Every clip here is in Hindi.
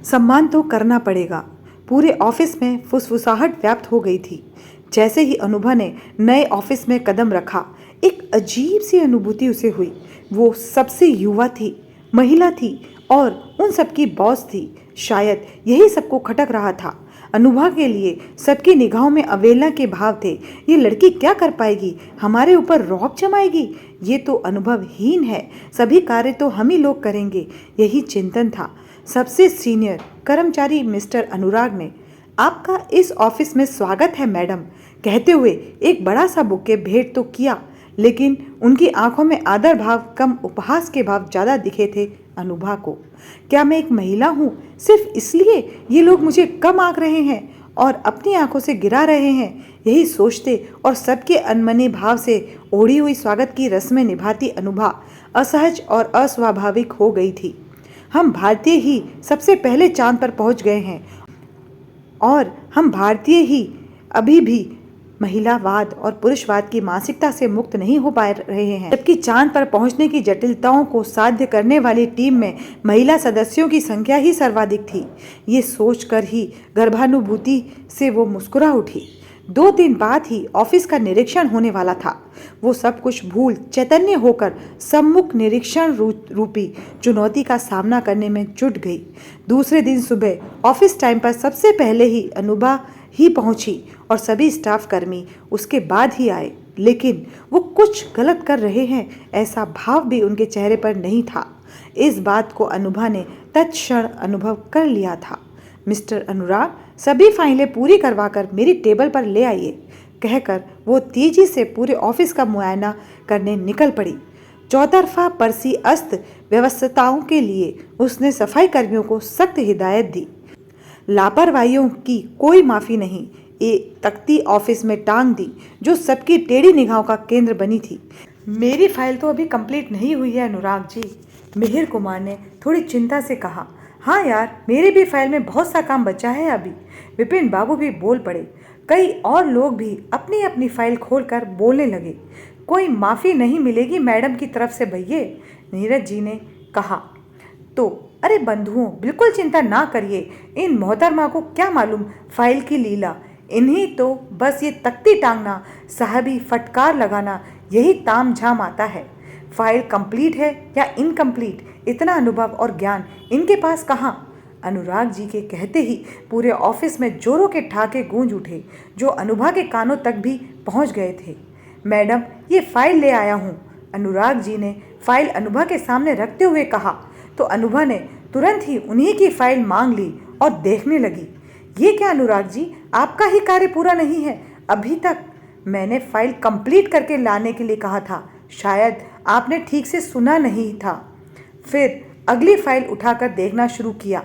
सम्मान तो करना पड़ेगा। पूरे ऑफिस में फुसफुसाहट व्याप्त हो गई थी। जैसे ही अनुभा ने नए ऑफिस में कदम रखा, एक अजीब सी अनुभूति उसे हुई। वो सबसे युवा थी, महिला थी और उन सबकी बॉस थी। शायद यही सबको खटक रहा था। अनुभा के लिए सबकी निगाहों में अवहेलना के भाव थे। ये लड़की क्या कर पाएगी? हमारे ऊपर रौब जमाएगी? ये तो अनुभवहीन है। सभी कार्य तो हम ही लोग करेंगे, यही चिंतन था। सबसे सीनियर कर्मचारी मिस्टर अनुराग ने, आपका इस ऑफिस में स्वागत है मैडम, कहते हुए एक बड़ा सा बुके भेंट तो किया, लेकिन उनकी आंखों में आदर भाव कम उपहास के भाव ज़्यादा दिखे थे अनुभा को। क्या मैं एक महिला हूँ, सिर्फ इसलिए ये लोग मुझे कम आंक रहे हैं और अपनी आंखों से गिरा रहे हैं? यही सोचते और सबके अनमने भाव से ओढ़ी हुई स्वागत की रस्में निभाती अनुभा असहज और अस्वाभाविक हो गई थी। हम भारतीय ही सबसे पहले चांद पर पहुंच गए हैं और हम भारतीय ही अभी भी महिलावाद और पुरुषवाद की मानसिकता से मुक्त नहीं हो पा रहे हैं, जबकि चांद पर पहुंचने की जटिलताओं को साध्य करने वाली टीम में महिला सदस्यों की संख्या ही सर्वाधिक थी। ये सोचकर ही गर्भानुभूति से वो मुस्कुरा उठी। 2 दिन बाद ही ऑफिस का निरीक्षण होने वाला था। वो सब कुछ भूल चैतन्य होकर सम्मुख निरीक्षण रूपी चुनौती का सामना करने में जुट गई। दूसरे दिन सुबह ऑफिस टाइम पर सबसे पहले ही अनुभा ही पहुंची और सभी स्टाफ कर्मी उसके बाद ही आए, लेकिन वो कुछ गलत कर रहे हैं ऐसा भाव भी उनके चेहरे पर नहीं था। इस बात को अनुभा ने तत्क्षण अनुभव कर लिया था। मिस्टर अनुराग, सभी फाइलें पूरी करवाकर मेरी टेबल पर ले आइए, कहकर वो तेजी से पूरे ऑफिस का मुआयना करने निकल पड़ी। चौतरफा परसी अस्त व्यवस्थाओं के लिए उसने सफाई कर्मियों को सख्त हिदायत दी। लापरवाहियों की कोई माफ़ी नहीं। एक तख्ती ऑफिस में टांग दी जो सबकी टेढ़ी निगाहों का केंद्र बनी थी। मेरी फाइल तो अभी कंप्लीट नहीं हुई है अनुराग जी, मिहिर कुमार ने थोड़ी चिंता से कहा। हाँ यार, मेरी भी फाइल में बहुत सा काम बचा है अभी, विपिन बाबू भी बोल पड़े। कई और लोग भी अपनी अपनी फाइल खोलकर बोलने लगे। कोई माफ़ी नहीं मिलेगी मैडम की तरफ से भैये, नीरज जी ने कहा। तो अरे बंधुओं, बिल्कुल चिंता ना करिए, इन मोहतरमा को क्या मालूम फाइल की लीला। इन्हीं तो बस ये तख्ती टांगना, साहबी फटकार लगाना, यही ताम झाम आता है। फाइल कंप्लीट है या इनकम्प्लीट, इतना अनुभव और ज्ञान इनके पास कहाँ? अनुराग जी के कहते ही पूरे ऑफिस में जोरों के ठहाके गूंज उठे, जो अनुभा के कानों तक भी पहुंच गए थे। मैडम, ये फाइल ले आया हूँ, अनुराग जी ने फाइल अनुभा के सामने रखते हुए कहा। तो अनुभा ने तुरंत ही उन्हीं की फाइल मांग ली और देखने लगी। ये क्या अनुराग जी, आपका ही कार्य पूरा नहीं है? अभी तक मैंने फाइल कंप्लीट करके लाने के लिए कहा था, शायद आपने ठीक से सुना नहीं था। फिर अगली फाइल उठाकर देखना शुरू किया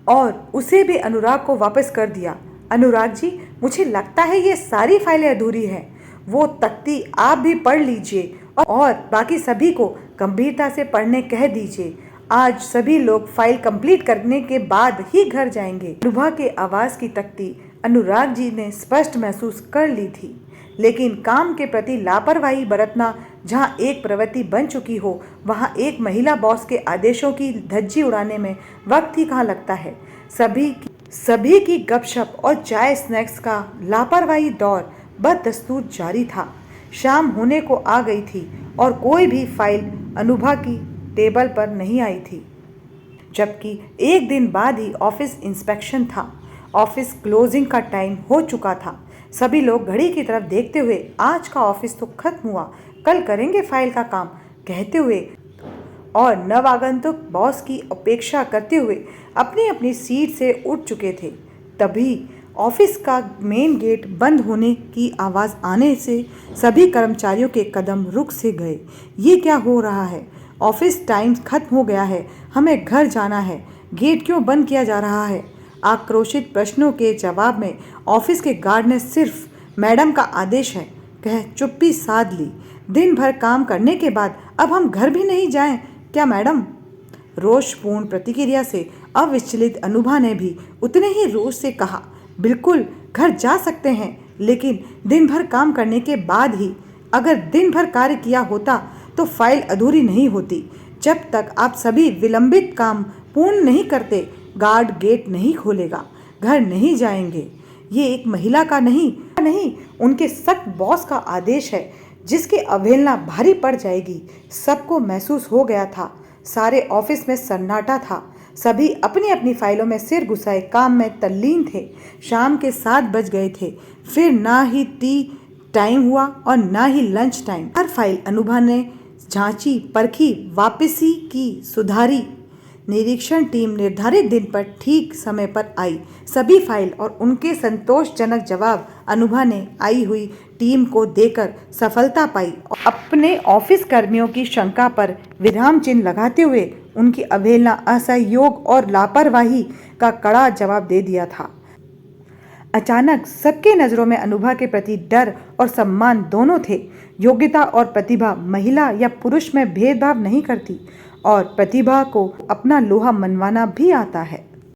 और उसे भी अनुराग को वापस कर दिया। अनुराग जी, मुझे लगता है ये सारी फाइलें अधूरी हैं। वो तख्ती आप भी पढ़ लीजिए और बाकी सभी को गंभीरता से पढ़ने कह दीजिए। आज सभी लोग फाइल कंप्लीट करने के बाद ही घर जाएंगे। अनुभा के आवाज़ की तख्ती अनुराग जी ने स्पष्ट महसूस कर ली थी, लेकिन काम के प्रति लापरवाही बरतना जहां एक प्रवृत्ति बन चुकी हो, वहां एक महिला बॉस के आदेशों की धज्जी उड़ाने में वक्त ही कहाँ लगता है। सभी की गपशप और चाय स्नैक्स का लापरवाही दौर बददस्तूर जारी था। शाम होने को आ गई थी और कोई भी फाइल अनुभा की टेबल पर नहीं आई थी, जबकि एक दिन बाद ही ऑफिस इंस्पेक्शन था। ऑफिस क्लोजिंग का टाइम हो चुका था। सभी लोग घड़ी की तरफ देखते हुए, आज का ऑफिस तो खत्म हुआ, कल करेंगे फाइल का काम, कहते हुए और नवागंतुक बॉस की अपेक्षा करते हुए अपनी अपनी सीट से उठ चुके थे। तभी ऑफिस का मेन गेट बंद होने की आवाज़ आने से सभी कर्मचारियों के कदम रुक से गए। ये क्या हो रहा है? ऑफिस टाइम खत्म हो गया है, हमें घर जाना है, गेट क्यों बंद किया जा रहा है? आक्रोशित प्रश्नों के जवाब में ऑफिस के गार्ड ने सिर्फ मैडम का आदेश है कह चुप्पी साध ली। दिन भर काम करने के बाद अब हम घर भी नहीं जाएं क्या मैडम? रोषपूर्ण प्रतिक्रिया से अविचलित अनुभा ने भी उतने ही रोष से कहा, बिल्कुल घर जा सकते हैं, लेकिन दिन भर काम करने के बाद ही। अगर दिन भर कार्य किया होता तो फाइल अधूरी नहीं होती। जब तक आप सभी विलंबित काम पूर्ण नहीं करते, गार्ड गेट नहीं खोलेगा, घर नहीं जाएंगे। ये एक महिला का नहीं, उनके सख्त बॉस का आदेश है, जिसकी अवहेलना भारी पड़ जाएगी। सबको महसूस हो गया था। सारे ऑफिस में सन्नाटा था। सभी अपनी अपनी फाइलों में सिर घुसाए काम में तल्लीन थे। शाम के 7 बज गए थे। फिर ना ही टी टाइम हुआ और ना ही लंच टाइम। हर फाइल अनुभा ने जांची, परखी, वापसी की, सुधारी। निरीक्षण टीम निर्धारित दिन पर ठीक समय पर आई। सभी फाइल और उनके संतोषजनक जवाब अनुभा ने आई हुई टीम को देकर सफलता पाई और अपने ऑफिस कर्मियों की शंका पर विराम चिन्ह लगाते हुए उनकी अवहेलना, असहयोग और लापरवाही का कड़ा जवाब दे दिया था। अचानक सबके नज़रों में अनुभा के प्रति डर और सम्मान दोनों थे। योग्यता और प्रतिभा महिला या पुरुष में भेदभाव नहीं करती और प्रतिभा को अपना लोहा मनवाना भी आता है।